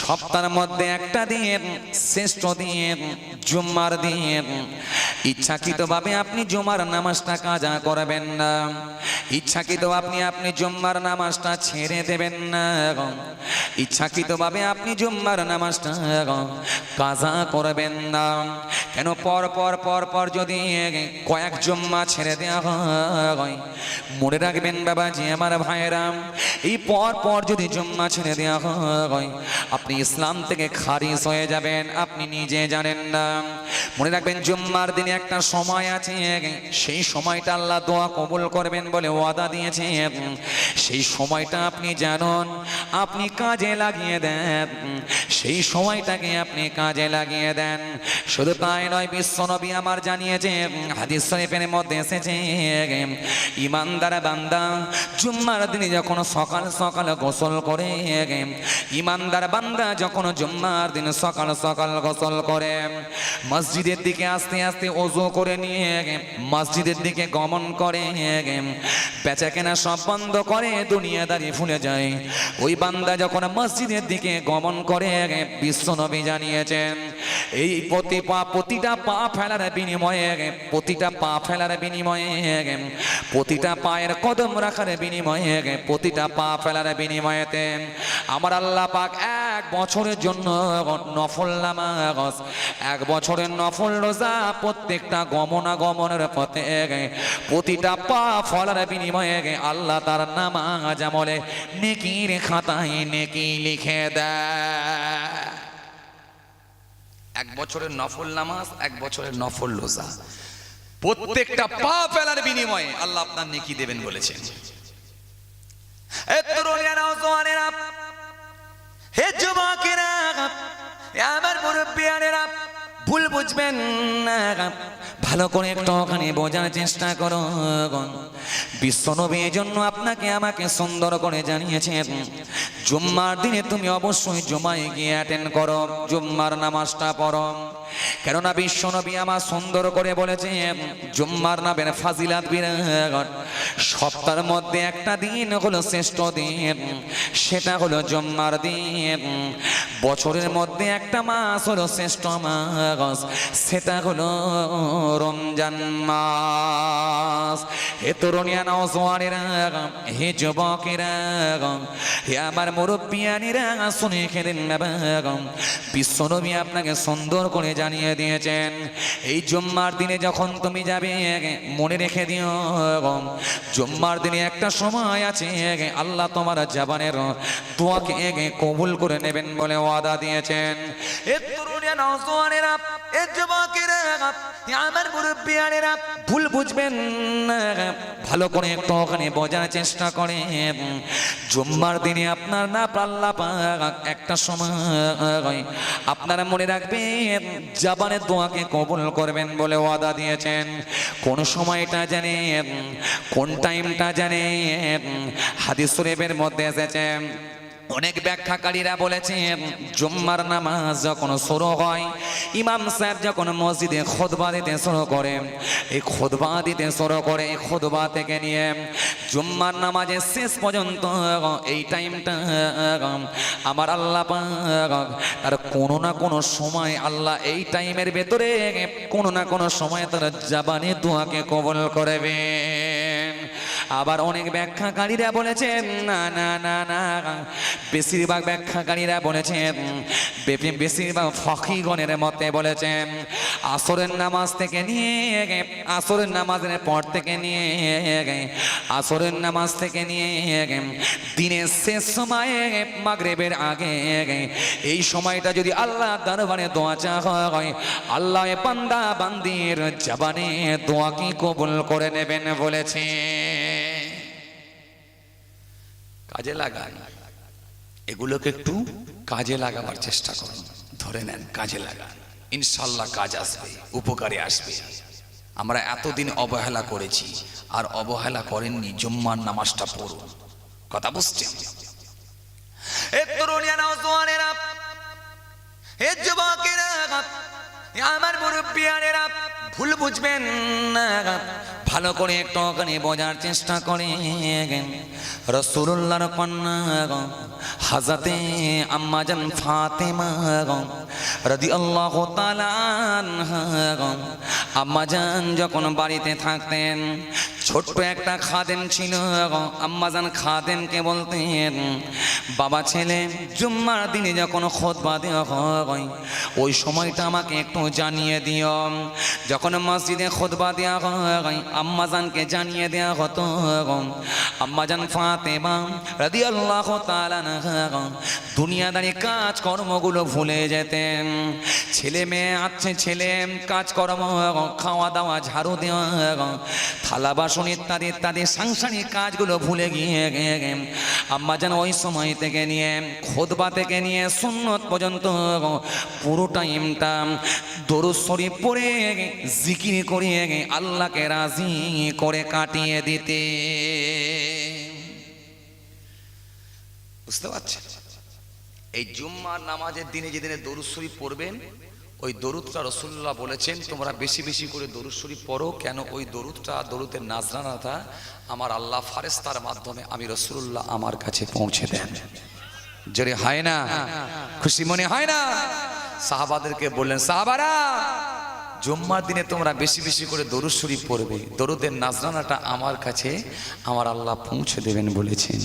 সপ্তাহের মধ্যে একটা দিন, শ্রেষ্ঠ দিন জুম্মার দিন। ইচ্ছাকৃতভাবে আপনি জুমার নামাজটা কাজা করবেন না, ইচ্ছাকৃতভাবে আপনি জুম্মার নামাজটা ছেড়ে দেবেন না, ইচ্ছাকৃতভাবে আপনি জুম্মার নামাজটা কাজা করবেন না। কেন পর পর পর পর যদি কয়েক জুম্মা ছেড়ে দেওয়া হয়, মনে রাখবেন বাবাজি আমার ভাইয়েরা, এই পর পর যদি জুম্মা ছেড়ে দেওয়া হয় আপনি ইসলাম থেকে খারিজ হয়ে যাবেন, আপনি নিজে জানেন না। মনে রাখবেন জুম্মার দিনে একটা সময় আছে, সেই সময়টা আল্লাহ দোয়া কবুল করবেন বলে ওয়াদা দিয়েছে। সেই সময়টা আপনি জানুন, আপনি কাজে লাগিয়ে দেন, সেই সময়টাকে আপনি কাজে লাগিয়ে দেন। শুধু তাই নয়, বিশ্বনবী আমার জানিয়েছে, হাদিস শরীফের মধ্যে এসেছে, ইমানদার বান্দা জুম্মার দিনে যখন সকাল সকাল গোসল করে, ইমানদার বান্দা যখন জুম্মার দিন সকাল সকাল গোসল করে, মসজিদের দিকে আস্তে আস্তে ওযু করে নিয়ে মসজিদের দিকে গমন করে, বেচা কেনা সব বন্ধ করে দুনিয়াদারি ভুলে যায়, ওই বান্দা যখন মসজিদের দিকে গমন করে, বিশ্বনবী জানিয়েছেন এই প্রতিটা পা ফেলার বিনিময়ে, প্রতিটা পা ফেলার বিনিময়ে, প্রতিটা পায়ের কদম রাখার বিনিময়ে, প্রতিটা পা ফেলার বিনিময়েতে আমার আল্লাহ পাক এক বছরের জন্য নফল নামাজ, এক বছরের নফল রোজা, প্রত্যেকটা গমনাগমনের পথে প্রতিটা পা ফলার বিনিময়ে আল্লাহ তার নামাজ আমলে নেকির খাতায় নেকি লিখে দেয়। এক বছরের নফল নামাজ, এক বছরের নফল রোজা, প্রত্যেকটা পা ফেলার বিনিময়ে আল্লাহ আপনার নেকি দেবেন বলেছেন। হে যুবকেরা, আমার মুরব্বিয়ানেরা, ভুল বুঝবেন না, ভালো করে একটু ওখানে বোঝার চেষ্টা করো। বিশ্বনবী এই জন্য আপনাকে আমাকে সুন্দর করে জানিয়েছেন, জুম্মার দিনে তুমি অবশ্যই জুমায় গিয়ে অ্যাটেন্ড করো, জুম্মার নামাজটা পড়ো। কেননা বিশ্বনবী আমার সুন্দর করে বলেছে, জুম্মার নামের ফাজিলাত বিরাট। সপ্তাহের মধ্যে একটা দিন হলো শ্রেষ্ঠ দিন, সেটা হলো জুম্মার দিন। বছরের মধ্যে একটা মাস হলো শ্রেষ্ঠ মাস, সেটা হলো রমজান মাস। হে তরুণিয়া নওজওয়ানেরা, হে যুবকেরা, হে আমার মুরব্বিয়ানেরা, শুনে খেলেন না। বিশ্বনবী আপনাকে সুন্দর করে জানিয়ে দিয়েছেন, এই জুম্মার দিনে যখন তুমি যাবে মনে রেখে দিও, জুম্মার দিনে একটা সময় আছে আল্লাহ তোমার জবানের দোয়াকে কবুল করে নেবেন বলে ওয়াদা দিয়েছেন। এ তরুণিয়া নওজওয়ানেরা, এ যুবকেরা, আমার মুরব্বিয়ানেরা, ভুল বুঝবেন না, ভালো করে একটু ওখানে বোঝার চেষ্টা করে। জুম্মার দিনে আপনার না আল্লাহ পাক একটা সময় আপনারা মনে রাখবেন জবানের দোয়াকে কবুল করবেন বলে ওয়াদা দিয়েছেন। কোন সময়টা জানেন, কোন টাইমটা জানেন? হাদিস শরীফের মধ্যে এসেছে, অনেক ব্যাখ্যাকারীরা বলেছেন জুম্মার নামাজ যখন শুরু হয়, ইমাম সাহেব যখন মসজিদে খুতবা দিতে শুরু করে, এই খুতবা দিতে শুরু করে, এই খুতবা থেকে নিয়ে জুম্মার নামাজের শেষ পর্যন্ত এই টাইমটা আমার আল্লাহ পাক তার কোনো না কোনো সময়, আল্লাহ এই টাইমের ভেতরে কোনো না কোনো সময় তার জবানে দোয়াকে কবুল করবেন। আবার অনেক ব্যাখ্যাকারীরা বলেছেন না না না না, বেশিরভাগ ব্যাখ্যাকারীরা বলেছেন, বেশিরভাগ ফকিগণের মতে বলেছেন আসরের নামাজ থেকে নিয়ে, আসরের নামাজের পর থেকে নিয়ে, আসরের নামাজ থেকে নিয়ে দিনের শেষ সময়ে মাগরিবের আগে, এই সময়টা যদি আল্লাহ দরবারে দোয়া চাওয়া হয়, আল্লাহ বান্দা বান্দির জবানে দোয়া কি কবুল করে নেবেন বলেছে। কাজে লাগান, এগুলোকে একটু কাজে লাগাবার চেষ্টা করুন, ধরে নেন, কাজে লাগান, ইনশাল্লাহ কাজ আসবে, উপকারে আসবে। আমরা এতদিন অবহেলা করেছি, আর অবহেলা করেননি, জুম্মার নামাজটা পড়ুন। কথা বুঝছেন? হে তরুণিয়া নওজওয়ানেরা, হে যুবকেরা, আমার মুরব্বিয়ানেরা, ভুল বুঝবেন না, ভালো করে একটু ওখানে বোঝার চেষ্টা করে। রাসূলুল্লাহর কন্যা হযরতে আম্মাজান ফাতেমা রাদিয়াল্লাহু তাআলা আনহা, আম্মাজান যখন বাড়িতে থাকতেন ছোট্ট একটা খাদেম ছিল। আম্মাজান খাদেমকে বলতেন, বাবা ছেলে জুম্মার দিনে যখন খুতবা দেওয়া হয় ওই সময়টা আমাকে একটু জানিয়ে দিও। যখন মসজিদে খুতবা দেওয়া হয় আম্মাজানকে জানিয়ে দেওয়া হতো। আম্মাজান ফাতেমা রাদিয়াল্লাহু তাআলা আনহা দুনিয়াদারি কাজ কর্মগুলো ভুলে যেতেন। ছেলে মেয়ে আছে, ছেলে কাজকর্ম, খাওয়া দাওয়া, ঝাড়ু দেওয়া, থালা বাসন ইত্যাদি ইত্যাদি সাংসারিক কাজগুলো ভুলে গিয়ে আম্মাজান ওই সময় থেকে নিয়ে খুতবা থেকে নিয়ে সুন্নত পর্যন্ত পুরো টাইমটা দরুদ শরীফ পড়ে জিকির করে আল্লাহকে রাজি করে কাটিয়ে দিতে। বুঝতে পারছেন? এই জুম্মার নামাজের দিনে যেদিনে দরুদ শরীফ পড়বেন ওই দরুদটা রাসূলুল্লাহ বলেছেন তোমরা বেশি বেশি করে দরুদ শরীফ পড়ো। কেন? ওই দরুদটা, দরুদের নাজরানাটা আমার আল্লাহ ফারেস্তার মাধ্যমে আমি রাসূলুল্লাহ আমার কাছে পৌঁছে দেন। জোরে হয় না? খুশি মনে হয় না? সাহাবাদেরকে বললেন, সাহাবারা জুম্মার দিনে তোমরা বেশি বেশি করে দরুদ শরীফ পড়বে, দরুদের নাজরানাটা আমার কাছে আমার আল্লাহ পৌঁছে দেবেন বলেছেন।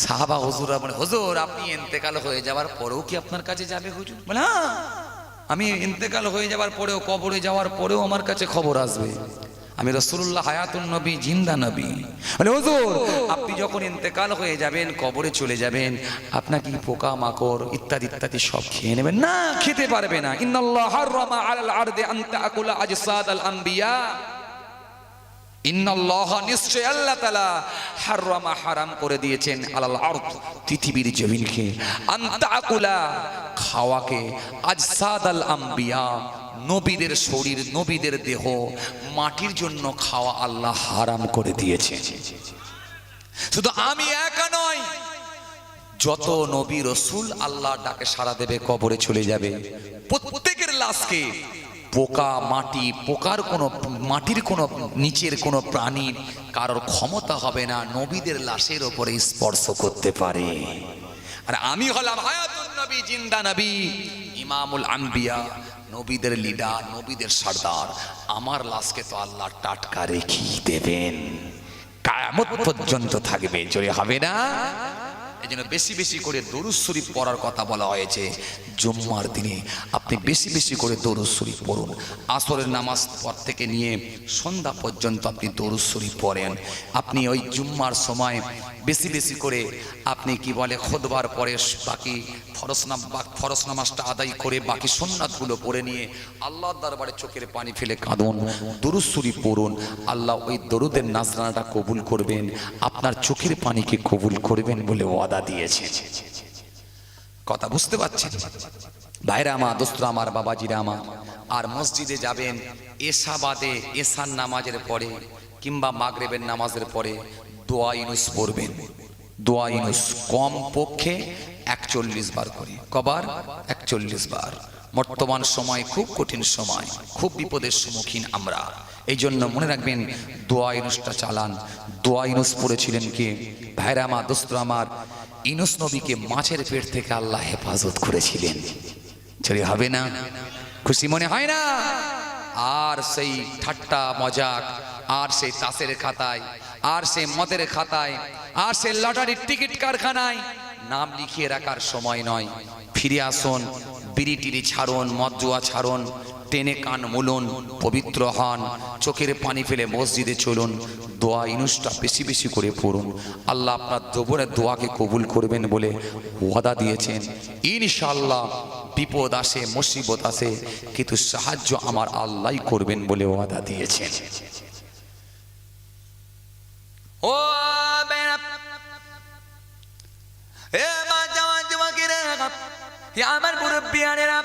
সাহাবা হুজুররা বলে, হুজুর আপনি ইন্তেকাল হয়ে যাওয়ার পরেও কি আপনার কাছে যাবে? হুজুর বলে, হ্যাঁ আমি ইন্তেকাল হয়ে যাওয়ার পরেও, কবরে যাওয়ার পরেও আমার কাছে খবর আসবে। আমি রাসূলুল্লাহ হায়াতুন নবী, জিন্দা নবী। বলে, হুজুর আপনি যখন ইন্তেকাল হয়ে যাবেন, কবরে চলে যাবেন, আপনাকে পোকা মাকড় ইত্যাদি ইত্যাদি সব খেয়ে নেবেন? না, খেতে পারবে না। ইন্নাল্লাহ হারামা আলাল আরদি আন তাকুলা আজসাদাল আম্বিয়া। ইন্নাল্লাহ, নিশ্চয় আল্লাহ তাআলা হারামা, হারাম করে দিয়েছেন, আলাল আরদ, পৃথিবীর জমিনকে, আন তাকুলা, খাওয়াকে, আজসাদাল আম্বিয়া, নবীদের শরীর, নবীদের দেহ, মাটির জন্য খাওয়া আল্লাহ হারাম করে দিয়েছে। শুধু আমি একা নয়, যত নবী রাসূল আল্লাহ ডাকে সাড়া দেবে, কবরে চলে যাবে, প্রত্যেকের লাশকে পোকা, মাটি, পোকার কোনো, মাটির কোনো নিচের কোনো প্রাণীর কারোর ক্ষমতা হবে না নবীদের লাশের ওপরে স্পর্শ করতে পারে। আর আমি হলাম হায়াতুন নবী, জিন্দা নবী, ইমামুল আম্বিয়া, নবীদের লিডার, নবীদের সর্দার। আমার লাশকে তো আল্লাহ টাটকা রেখেই দেবেন, কিয়ামত পর্যন্ত থাকবে। জোরে হবে না? এই জন্য বেশি বেশি করে দরুদ শরীফ পড়ার কথা বলা হয়েছে। জুম্মার দিনে আপনি বেশি বেশি করে দরুদ শরীফ পড়ুন। আসরের নামাজ পর থেকে নিয়ে সন্ধ্যা পর্যন্ত আপনি দরুদ শরীফ পড়েন। আপনি ওই জুম্মার সময় বেশি বেশি করে আপনি কি বলে খুতবার পরে বাকি ফরজ নামাজটা আদায় করে বাকি সুন্নাতগুলো পড়ে নিয়ে আল্লাহর দরবারে চোখের পানি ফেলে কাঁদুন, দরুদ শরীফ পড়ুন। আল্লাহ ওই দরুদের নাজরানাটা কবুল করবেন, আপনার চোখের পানিকে কবুল করবেন বলে ওয়াদা দিয়েছে। কথা বুঝতে পারছেন? ভাইরা আমার, দোস্তরা আমার, বাবাজিরা আমার, আর মসজিদে যাবেন এশা বাদে, এশার নামাজের পরে কিংবা মাগরিবের নামাজের পরে দোয়া ইউনুস পড়বেন। দোয়া ইউনুস কম পক্ষে 41 বার করে। কবার? 41 বার। বর্তমান সময় খুব কঠিন সময়, খুব বিপদের সম্মুখীন আমরা। এই জন্য মনে রাখবেন দোয়া ইউনুসটা চালান। দোয়া ইউনুস পড়েছিলেন কে? ভাইরা আমার, দোস্তরা আমার, ইউনুস নবীকে মাছের পেট থেকে আল্লাহ হেফাজত করেছিলেন। চলে হবে না? খুশি মনে হয় না? আর সেই ঠাট্টা মজাক, আর সেই তাসের খাতায়, আর সেই মদের খাতায়, আর সেই লটারির টিকিট কারখানায় নাম লিখিয়ে রাখার সময় নয়। ফিরে আসুন, বিড়ি টিড়ি ছাড়ুন, মদ জুয়া ছাড়ুন, টেনে কান মুলুন, পবিত্র হন, চোখের পানি ফেলে মসজিদে চলুন, দোয়া ইউনুসটা বেশি বেশি করে পড়ুন। আল্লাহ আপনার জবরের দোয়াকে কবুল করবেন বলে ওয়াদা দিয়েছেন। ইনশাআল্লাহ বিপদ আসে, মুসিবত আসে, কিন্তু সাহায্য আমার আল্লাহই করবেন বলে ওয়াদা দিয়েছেন। ও আমার মুরব্বিয়ানেরা,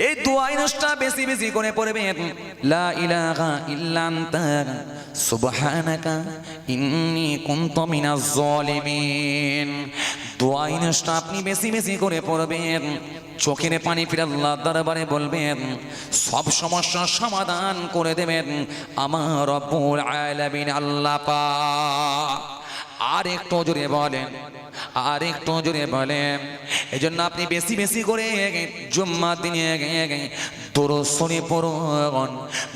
এই দোয়া ইউনুসটা বেশি বেশি করে পড়বেন। লা ইলাহা ইল্লা আনতা সুবহানাকা ইন্নী কুনতু মিনাজ জালিমিন। দোয়া ইনস্টা আপনি বেশি বেশি করে পড়বেন, চোখের পানি ফিরে আল্লাহর দরবারে বলবেন, সব সমস্যার সমাধান করে দেবেন আমার রব্বুল আলামিন আল্লাহ পাক। আর একটু জোরে বলেন, আর একটু জোরে বলেন। এই জন্য আপনি বেশি বেশি করে জুম্মার দিনে দরুদ শরীফ পড়ুন,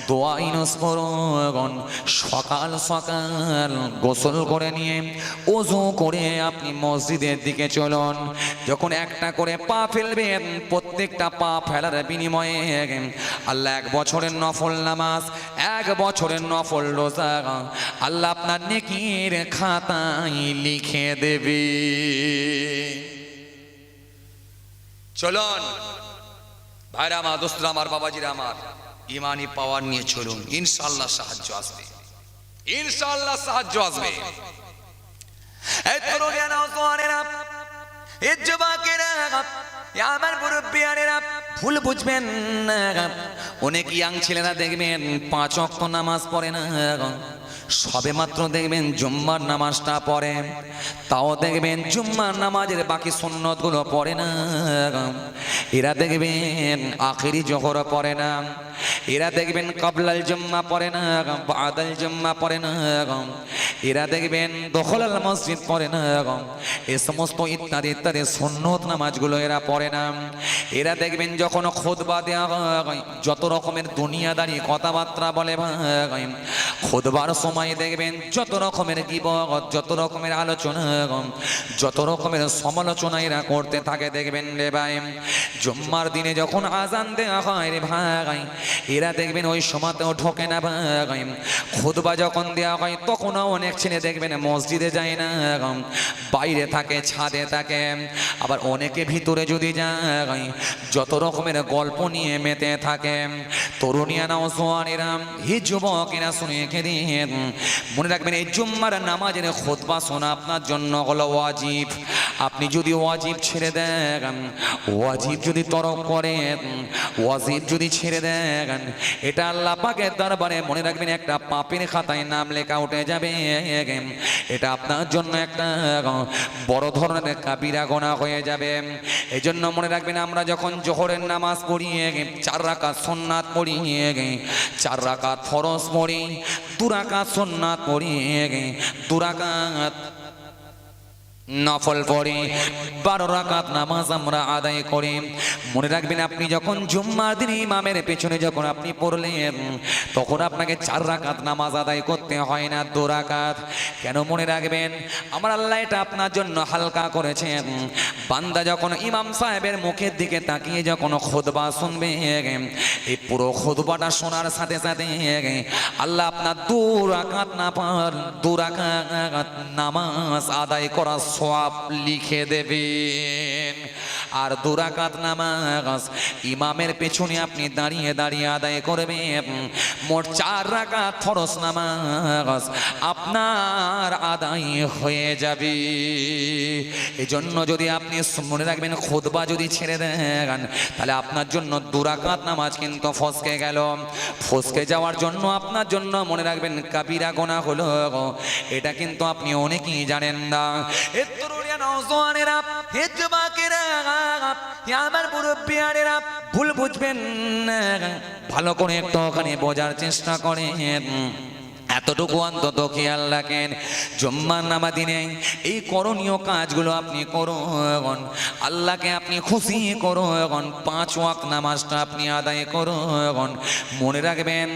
দোয়া ইনস পড়ুন। সকাল সকাল গোসল করে নিয়ে ওযু করে আপনি মসজিদের দিকে চলুন। যখন একটা করে পা ফেলবেন, প্রত্যেকটা পা ফেলার বিনিময়ে আল্লাহ 1 বছরের নফল নামাজ, 1 বছরের নফল রোজা আল্লাহ আপনার নেকির খাতায় লিখে দেবে। চলুন ভাইরা আমার, দোস্তরা আমার, বাবাজিরা আমার, ইমানি পাওয়ার নিয়ে চলুন, ইনশাআল্লাহ সাহায্য আসবে, ইনশাআল্লাহ সাহায্য আসবে। এই তরুণেরা, নওজওয়ানেরা, এই যুবকেরা, আমার মুরব্বিয়ানেরা, ভুল বুঝবেন না। অনেক ইয়াং ছেলেরা দেখবেন 5 ওয়াক্ত নামাজ পড়ে না, সবে মাত্র দেখবেন জুম্মার নামাজটা পড়ে, তাও দেখবেন জুম্মার নামাজের বাকি সুন্নতগুলো পড়ে না। এরা দেখবেন আখিরি জোহর পড়ে না, এরা দেখবেন কাবলাল জুম্মা পড়ে না, বাদাল জুম্মা পড়ে না, এরা দেখবেন দখলাল মসজিদ পড়ে না, এই সমস্ত ইত্যাদি ইত্যাদি সুন্নত নামাজগুলো এরা পড়ে না। এরা দেখবেন যখন খুতবা দেওয়া হয়, যত রকমের দুনিয়াদারি কথাবার্তা বলে ভাই, খুতবার সময় দেখবেন যত রকমের গীবত, যত রকমের আলোচনা, যত রকমের সমালোচনা এরা করতে থাকে দেখবেন রে ভাই। জুম্মার দিনে যখন আজান দেওয়া হয় রে ভাই, এরা দেখবেন ওই সময়তেও ঢোকে না ভাই। খুতবা যখন দেওয়া হয় তখনও অনেক ছেলে দেখবেন মসজিদে যায় না, বাইরে থাকে, ছাদে থাকে। আবার অনেকে ভিতরে যদি যায় যত রকমের গল্প নিয়ে মেতে থাকে। তরুণিয়া নওজওয়ানেরা, হি যুবকেরা, শুনে রেখে দিন, মনে রাখবেন এই জুম্মার নামাজের খুতবা শোনা আপনার জন্য হলো ওয়াজিব। আপনি যদি ওয়াজিব ছেড়ে দেন, ওয়াজিব যদি তরক করেন, ওয়াজিব যদি ছেড়ে দেন, এটা আল্লাহ পাকের দরবারে মনে রাখবেন একটা পাপের খাতায় নাম লেখা উঠে যাবে। এটা আপনার জন্য একটা বড় ধরনের কাবিরা গুনাহ হয়ে যাবে। এই জন্য মনে রাখবেন, আমরা যখন জোহরের নামাজ পড়ি 4 রাকাত সুন্নাত পড়ি, 4 রাকাত ফরজ পড়ি, 2 রাকাত সুন্নাত পড়ি, 2 রাকাত নফল পড়ি, 12 রাকাত নামাজ আমরা আদায় করি। মনে রাখবেন, আপনি যখন জুম্মার দিন ইমামের পেছনে যখন আপনি পড়লেন, তখন আপনাকে 4 রাকাত নামাজ আদায় করতে হয় না, 2 রাকাত। কেন মনে রাখবেন, আমার আল্লাহ এটা আপনার জন্য হালকা করেছেন। বান্দা যখন ইমাম সাহেবের মুখের দিকে তাকিয়ে যখন খুতবা শুনবে, এই পুরো খুতবাটা শোনার সাথে সাথে আল্লাহ আপনার 2 রাকাত নামাজ, 2 রাকাত নামাজ আদায় করা সওয়াব লিখে দেবেন। আর 2 রাকাত নামাজ ইমামের পেছনে আপনি দাঁড়িয়ে দাঁড়িয়ে আদায় করবেন। মোট 4 রাকাত ফরজ নামাজ আপনার আদায় হয়ে যাবে। এই জন্য যদি আপনি মনে রাখবেন, খুতবা যদি ছেড়ে দেন, তাহলে আপনার জন্য 2 রাকাত নামাজ কিন্তু ফসকে গেল। ফসকে যাওয়ার জন্য আপনার জন্য মনে রাখবেন কাবিরা গুনাহ হলো। এটা কিন্তু আপনি অনেকেই জানেন না। তরুণিয়া নওজওয়ানেরা, হে যুবকেরা, আমার মুরব্বিয়ানেরা, ভুল বুঝবেন না, ভালো করে একটু ওখানে বোঝার চেষ্টা করেন। এতটুকু অন্তত খেয়াল রাখেন, জুম্মার নামাজ দিনে এই করণীয় কাজগুলো আপনি করুন, আল্লাহকে আপনি খুশি করুন, 5 ওয়াক্ত নামাজটা আপনি আদায় করুন। মনে রাখবেন,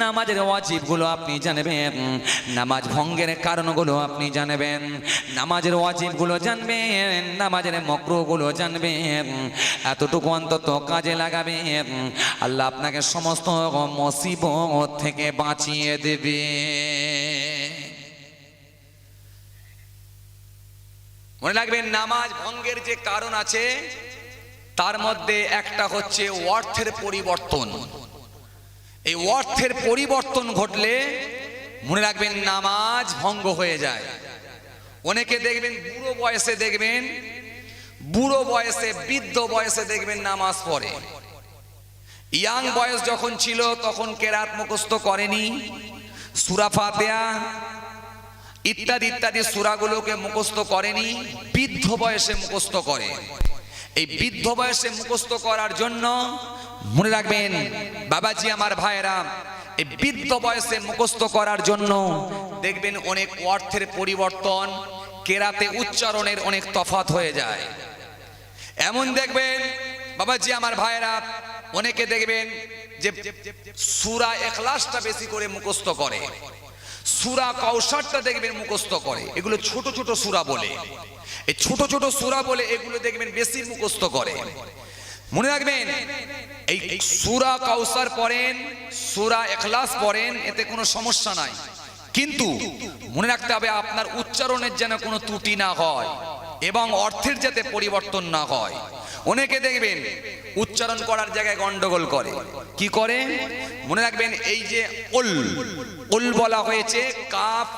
নামাজের ওয়াজিবগুলো আপনি জানবেন, নামাজ ভঙ্গের কারণগুলো আপনি জানবেন, নামাজের ওয়াজিবগুলো জানবেন, নামাজের মাকরুহগুলো জানবেন। এতটুকু অন্তত কাজে লাগাবেন, আল্লাহ আপনাকে সমস্ত মুসিবত থেকে বাঁচিয়ে দেবে। মনে রাখবেন, নামাজ ভঙ্গের যে কারণ আছে তার মধ্যে একটা হচ্ছে অর্থের পরিবর্তন। এই অর্থের পরিবর্তন ঘটলে মনে রাখবেন নামাজ ভঙ্গ হয়ে যায়। অনেকে দেখবেন বুড়ো বয়সে, দেখবেন বুড়ো বয়সে, বৃদ্ধ বয়সে দেখবেন নামাজ পড়ে। ইয়াং বয়স যখন ছিল তখন কেরাত মুখস্থ করেনি, সূরা ফাতিহা ইত্যাদি ইত্যাদি সূরাগুলোকে মুখস্থ করেনি, বৃদ্ধ বয়সে মুখস্থ করে। এই বৃদ্ধ বয়সে মুখস্থ করার জন্য মনে রাখবেন বাবাজি আমার ভাইরা, এই বৃদ্ধ বয়সে মুখস্থ করার জন্য দেখবেন অনেক অর্থের পরিবর্তন, কেরাতে উচ্চারণের অনেক তফাৎ হয়ে যায়। এমন দেখবেন বাবাজি আমার ভাইরা, অনেকে দেখবেন যে সূরা ইখলাসটা বেশি করে মুখস্থ করে, সূরা কাউসারটা দেখবেন মুখস্থ করে। এগুলো ছোট ছোট সূরা বলে, এই ছোট ছোট সূরা বলে এগুলো দেখবেন বেশি মুখস্থ করে। মনে রাখবেন এই সূরা কাউসার পড়েন, সূরা ইখলাস পড়েন, এতে কোনো সমস্যা নাই, কিন্তু মনে রাখতে হবে আপনার উচ্চারণের যেন কোনো ত্রুটি না হয় এবং অর্থের যাতে পরিবর্তন না হয়। অনেকে দেখবেন উচ্চারণ করার জায়গায় গন্ডগোল করে। কি করে? মনে রাখবেন এই যে উল, উল বলা হয়েছে কাফ,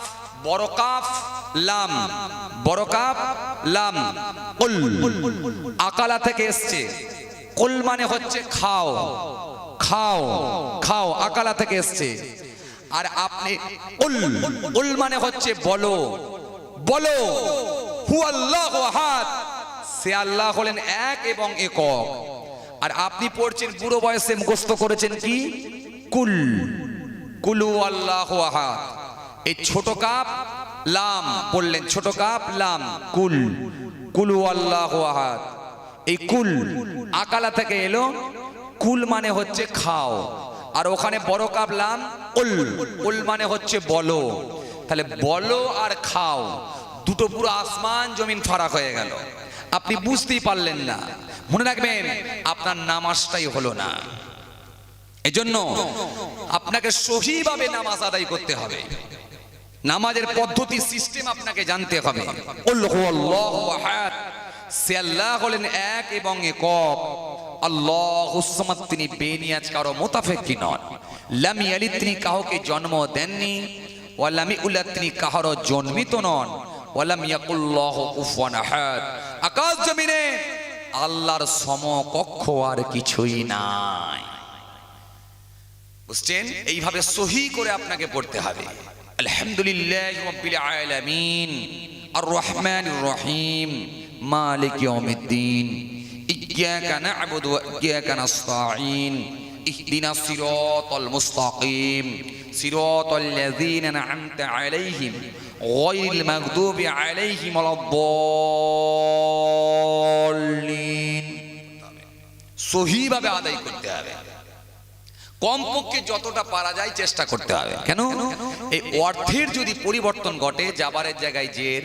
বড় কাফ লাম, বড় কাফ লাম, উল আকালা থেকে এসছে। কুল মানে হচ্ছে খাও, খাও, খাও, আকালা থেকে এসছে। আর আপনি উল, উল মানে হচ্ছে বলো, বলো। হু আল্লাহু আহাদ, সে আল্লাহ হলেন এক এবং একক। আর আপনি পড়ছেন বুড়ো বয়সে মুখস্থ করেছেন কি? কুল, কুলু আল্লাহু আহাদ। এই ছোট কাপ লাম পড়লেন, ছোট কাপ লাম, কুল, কুলু আল্লাহু আহাদ। এই কুল আকালা থেকে এলো, কুল মানে হচ্ছে খাও, আর ওখানে বড় কাপ লাম উল, উল মানে হচ্ছে বলো। তাহলে বলো আর খাও দুটো পুরো আসমান জমিন ফারাক হয়ে গেল, আপনি বুঝতেই পারলেন না। মনে রাখবেন আপনার নামাজটাই হলো না। এজন্য আপনাকে সহিভাবে নামাজ আদায় করতে হবে, নামাজের পদ্ধতি সিস্টেম আপনাকে জানতে হবে। আল্লাহু আহাদ, সে আল্লাহ হলেন এক এবং একক। আল্লাহুস সামাদ, তিনি বেনিয়াজ, কারো মুতাফেক্কি নন। লাম ইয়ালিদ, তিনি কাউকে জন্ম দেননি। ওয়া লাম ইউলাদ, তিনি কারো জন্মিত নন। ওয়া লাম ইয়াকুল্লাহু কুফুয়ান আহাদ, আকাশ জমিনে আল্লাহর সমকক্ষ আর কিছুই নাই। বুঝছেন? এইভাবে সহি করে আপনাকে পড়তে হবে। আলহামদুলিল্লাহি রাব্বিল আলামিন, আর রহমানির রহিম, মালিক ইয়াউমিদ্দিন, ইয়্যাকা না'বুদু ওয়া ইয়্যাকা নাস্তাঈন, ইহদিনাস সিরাতাল মুস্তাকিম, সিরাতাল লাযীনা আন'আমতা আলাইহিম গায়রিল মাগদুবি আলাইহিম ওয়ালাদ-দাল্লিন। সহিভাবে আদায় করতে হবে, কমপক্ষে যতটা পারা যায় চেষ্টা করতে হবে। কেন? এই অর্থের যদি পরিবর্তন ঘটে, জাবারের জায়গায় জের,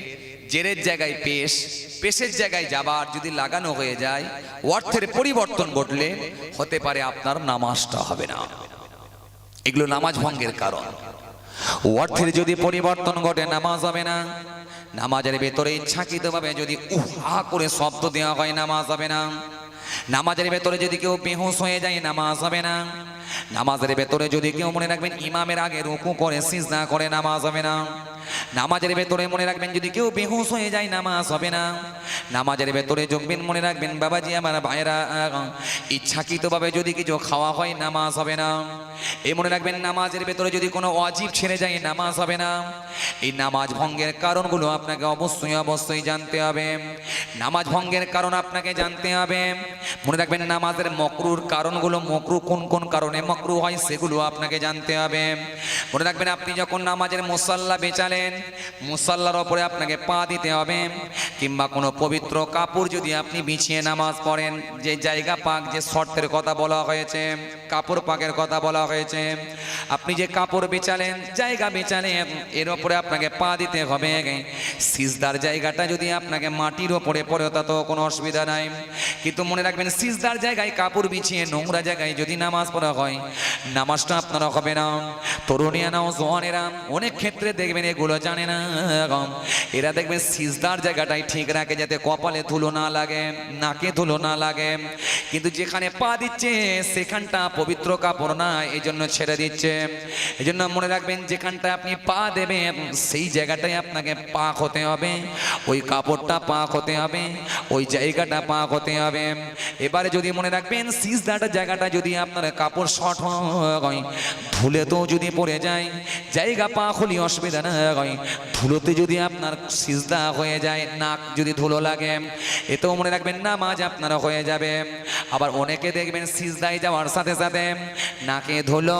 জেরের জায়গায় পেশ, পেশের জায়গায় জাবার যদি লাগানো হয়ে যায়, অর্থের পরিবর্তন ঘটলে হতে পারে আপনার নামাজটা হবে না। এগুলো নামাজ ভঙ্গের কারণ। অর্থের যদি পরিবর্তন ঘটে নামাজ হবে না। নামাজের ভেতরে ইচ্ছাকৃতভাবে যদি উহা করে শব্দ দেওয়া হয় নামাজ হবে না। নামাজের ভেতরে যদি কেউ বেহুশ হয়ে যায় নামাজ হবে না। নামাজের ভেতরে যদি কেউ, মনে রাখবেন, ইমামের আগে রুকু করে সিজদা করে নামাজ হবে না। নামাজের ভেতরে মনে রাখবেন যদি কেউ বেহুশ হয়ে যায় নামাজ হবে না। নামাজের ভেতরে যোগবেন, মনে রাখবেন বাবাজি আমার ভাইরা, ইচ্ছাকৃতভাবে যদি কিছু খাওয়া হয় নামাজ হবে না। এই মনে রাখবেন নামাজের ভেতরে যদি কোনো ওয়াজিব ছেড়ে যায় নামাজ হবে না। এই নামাজ ভঙ্গের কারণগুলো আপনাকে অবশ্যই অবশ্যই জানতে হবে। নামাজ ভঙ্গের কারণ আপনাকে জানতে হবে। মনে রাখবেন নামাজের মকরুর কারণগুলো, মকরু কোন কোন কারণে মকরু হয় সেগুলো আপনাকে জানতে হবে। মনে রাখবেন আপনি যখন নামাজের মুসাল্লা বেচালেন, মুসাল্লার ওপরে আপনাকে পা দিতে হবে, কিংবা কোনো পবিত্র কাপড় যদি আপনি বিছিয়ে নামাজ পড়েন, যে জায়গা পাক, যে শর্তের কথা বলা হয়েছে, কাপড় পাকের কথা বলা হয়েছে, আপনি যে কাপড় বেচালেন, জায়গা বেচালেন, এর ওপরে আপনাকে পা দিতে হবে। সিজদার জায়গাটা যদি আপনাকে মাটির ওপরে পড়ে তাতেও কোনো অসুবিধা নাই, কিন্তু মনে রাখবেন সিজদার জায়গায় কাপড় বিছিয়ে নোংরা জায়গায় যদি নামাজ পড়া হয় নামাজটা আপনারা হবে না। তরুণিয়া নাও জোয়ানেরা অনেক ক্ষেত্রে দেখবেন এগুলো জানে না, এরা দেখবেন সিজদার জায়গাটাই ঠিক রাখে যাতে কপালে ধুলো না লাগে, নাকে ধুলো না লাগে, কিন্তু যেখানে পা দিচ্ছে সেখানটা পবিত্র কাপড় না, এই জন্য ছেড়ে দিচ্ছে। এই জন্য মনে রাখবেন, যেখানটা আপনি পা দেবেন সেই জায়গাটাই আপনাকে পাক হতে হবে, ওই কাপড়টা পাক হতে হবে, ওই জায়গাটা পাক হতে হবে। এবারে যদি মনে রাখবেন সিজদাটা জায়গাটা যদি আপনার কাপড় শর্ট হয়, ধুলে তো যদি পড়ে যায় জায়গা পাক হলে অসুবিধা না হয়, ধুলোতে যদি আপনার সিজদা হয়ে যায়, নাক যদি ধুলো লাগে, এতেও মনে রাখবেন নামাজ আপনার হয়ে যাবে। আবার অনেকে দেখবেন সিজদায় যাওয়ার সাথে সাথে নাকে ধুলো,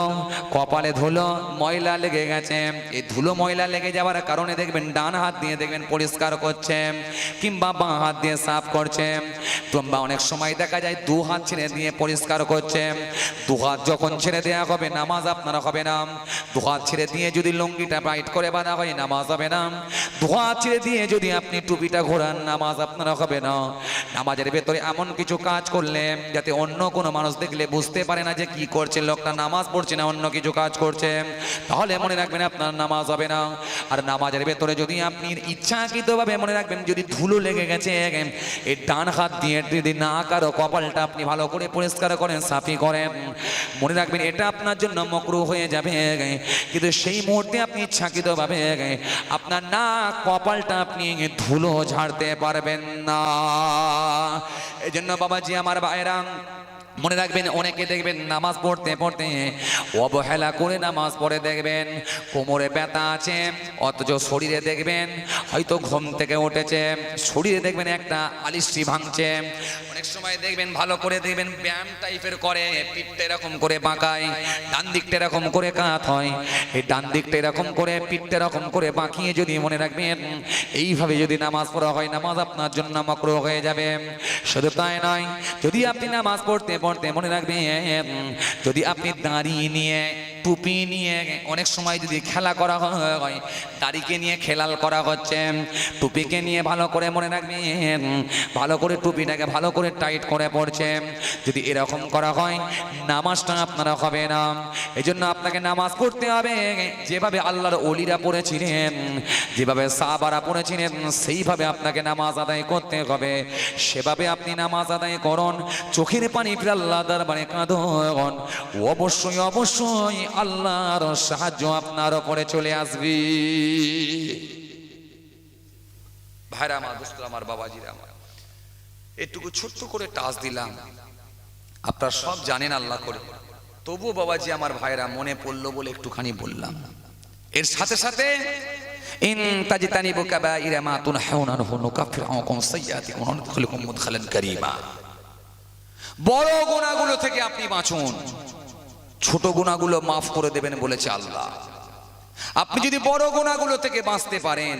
কপালে ধুলো, ময়লা লেগে গেছে। এই ধুলো ময়লা লেগে যাওয়ার কারণে দেখবেন ডান হাত দিয়ে দেখবেন পরিষ্কার করছে, কিংবা বাঁ হাত দিয়ে সাফ করছে, কিংবা অনেক সময় দেখা যায় দু হাত ছেড়ে দিয়ে পরিষ্কার করছে। দু হাত যখন ছেড়ে দেওয়া হবে নামাজ আপনার হবে না। দু হাত ছেড়ে দিয়ে যদি লুঙ্গিটা টাইট করে বাঁধা হয় নামাজ হবে না। দু হাত ছেড়ে দিয়ে যদি আপনি টুপিটা ঘোরান নামাজ আপনার হবে না। নামাজের ভেতরে এমন কিছু কাজ করলে যাতে অন্য কোনো মানুষ দেখলে বুঝতে পারে না যে কি করছে, লোকটা নামাজ পড়ছে না অন্য কিছু কাজ করছে, তাহলে মনে রাখবেন আপনার নামাজ হবে না। আর নামাজের ভেতরে যদি আপনি ইচ্ছাকৃতভাবে মনে রাখবেন যদি ধুলো লেগে গেছে, এই ডান হাত দিয়ে যদি নাক আর কপালটা আপনি ভালো করে পরিষ্কার করেন, সাফি করেন, মনে রাখবেন এটা আপনার জন্য মাকরুহ হয়ে যাবে। কিন্তু সেই মুহূর্তে আপনি ইচ্ছাকৃতভাবে আপনার নাক কপালটা আপনি ধুলো ঝাড়তে পারবেন না। এই জন্য বাবাজি আমার ভাইরা মনে রাখবেন, অনেকে দেখবেন নামাজ পড়তে পড়তে অবহেলা করে নামাজ পড়ে, দেখবেন কোমরে ব্যথা আছে, অথচ শরীরে দেখবেন হয়তো ঘুম থেকে উঠেছে, শরীরে দেখবেন একটা আলিশি ভাঙছে। অনেক সময় দেখবেন ভালো করে দেখবেন ব্যায়াম টাইপের করে, পিঠটা এরকম করে বাঁকায়, ডান দিকটা এরকম করে কাত হয়, এই ডান দিকটা এরকম করে পিঠটা এরকম করে বাঁকিয়ে যদি মনে রাখবেন এইভাবে যদি নামাজ পড়া হয় নামাজ আপনার জন্য মাকরুহ হয়ে যাবে। শুধু তাই নয়, যদি আপনি নামাজ পড়তে পড়তে মনে রাখবেন যদি আপনি দাড়ি নিয়ে টুপি নিয়ে অনেক সময় যদি খেলা করা হয়, দাড়িকে নিয়ে খেলাল করা হচ্ছে, টুপিকে নিয়ে ভালো করে মনে রাখবেন ভালো করে টুপিটাকে ভালো করে টাইট করে পড়ছে, যদি এরকম করা হয় নামাজটা আপনারা হবে না। এই জন্য আপনাকে নামাজ পড়তে হবে যেভাবে আল্লাহর ওলিরা পড়েছিলেন, যেভাবে সাহাবারা পড়েছিলেন, সেইভাবে আপনাকে নামাজ আদায় করতে হবে। সেভাবে আপনি নামাজ আদায় করুন, চোখের পানি ফেলে আল্লাহ দরবারে কাঁদুন, অবশ্যই অবশ্যই আল্লাহর সাহায্য আপনার উপরে চলে আসবে। ভাইরা আমার, দোস্তরা আমার, বাবাজিরা আমার, একটুকু ছোট্ট করে টাচ দিলাম, আপনারা সব জানেন আল্লাহ করে, তবুও বাবাজি আমার ভাইরা মনে পড়লো বলে একটুখানি বললাম। এর সাথে সাথে ইন তাজতানিবু কাবাইরা মা তুনহাউনা আনহু নুকাফির আনকুম সাইয়্যাতিকুম ওয়া নুদখিলুকুম মুদখালান কারীমা। বড় গুনাহগুলো থেকে আপনি বাঁচুন, ছোট গুনাহগুলো মাফ করে দেবেন বলেছে আল্লাহ। আপনি যদি বড় গুনাহগুলো থেকে বাঁচতে পারেন,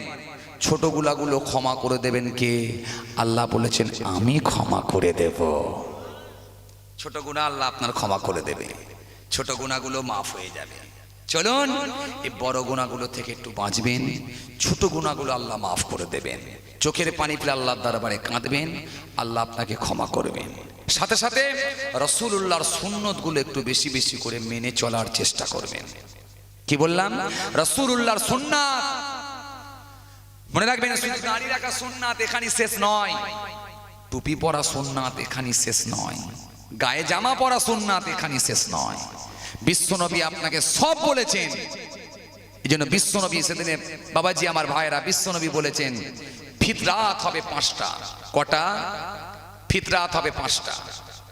ছোট গুনাহগুলো ক্ষমা করে দেবেন কে? আল্লাহ বলেছেন আমি ক্ষমা করে দেব। ছোট গুনাহ আল্লাহ আপনার ক্ষমা করে দেবে, ছোট গুনাহগুলো মাফ হয়ে যাবে। চলুন এই বড় গুনাহগুলো থেকে একটু বাঁচবেন, ছোট গুনাহগুলো আল্লাহ মাফ করে দেবেন। চোখের পানি ফেলে আল্লাহর দরবারে কাঁদবেন, আল্লাহ আপনাকে ক্ষমা করবেন। সাথে সাথে রাসূলুল্লাহর সুন্নতগুলো একটু বেশি বেশি করে মেনে চলার চেষ্টা করবেন। কি বললাম? রাসূলুল্লাহর সুন্নাত মনে রাখবেন, শুধু দাড়ি রাখা সুন্নাত এখানেই শেষ নয়, টুপি পরা সুন্নাত এখানেই শেষ নয়, গায়ে জামা পরা সুন্নাত এখানেই শেষ নয়। বিশ্বনবী আপনাকে সব বলেছেন। এই জন্য বিশ্বনবী সেদিনে বাবাজি আমার ভাইরা, বিশ্বনবী বলেছেন ফিতরাত হবে 5টা। কটা? ফিতরাত হবে 5টা।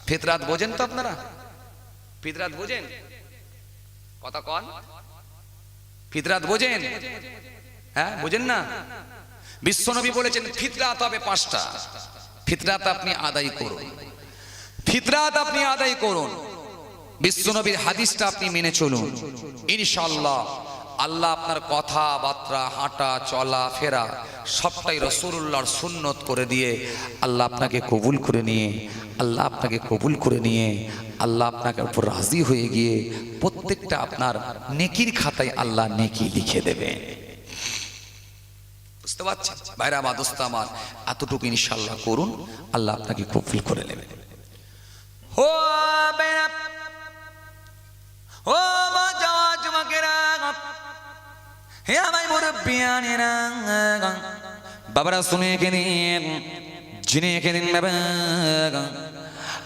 ফিতরাত বোঝেন তো আপনারা? ফিতরাত বোঝেন? কথা কন, ফিতরাত বোঝেন? হ্যাঁ, বোঝেন না? বিশ্বনবী বলেছেন ফিতরাত হবে 5টা। ফিতরাত আপনি আদায় করুন, ফিতরাত আপনি আদায় করুন, বিশ্বনবীর হাদিসটা আপনি মেনে চলুন, ইনশাআল্লাহ আল্লাহ আপনার কথাবার্তা, হাঁটা চলা ফেরা সবটাই রাসূলুল্লাহর সুন্নত করে দিয়ে আল্লাহ আপনাকে কবুল করে নিয়ে, আল্লাহ আপনাকে কবুল করে নিয়ে, আল্লাহ আপনাকে উপর রাজি হয়ে গিয়ে প্রত্যেকটা আপনার নেকির খাতায় আল্লাহ নেকি লিখে দেবে। বুঝতে পারছেন ভাইরা আমার, দোস্ত আমার, এতটুকু ইনশাআল্লাহ করুন, আল্লাহ আপনাকে কবুল করে নেবেন। ও বেনা, ও বাজাজ মাকেরা, হে আমার মুরব্বিয়ানেরা, বাবারা শুনে কেনেন, জেনে কেনেন বাবা,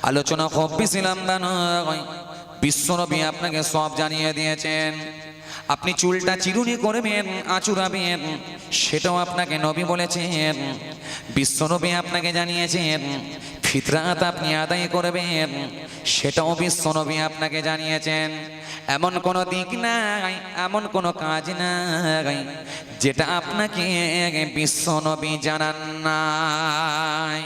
আলোচনা খুব বেশিলাম না নয়, বিশ্বনবী আপনাকে সব জানিয়ে দিয়েছেন। আপনি চুলটা চিরুনি করবেন, আঁচুরাবেন, সেটাও আপনাকে নবী বলেছেন। বিশ্বনবী আপনাকে জানিয়েছেন। ফিতরাত আপনি আদায় করবেন, সেটাও বিশ্বনবী আপনাকে জানিয়েছেন। এমন কোনো দিক নাই, এমন কোনো কাজ নাই যেটা আপনাকে বিশ্বনবী জানান নাই।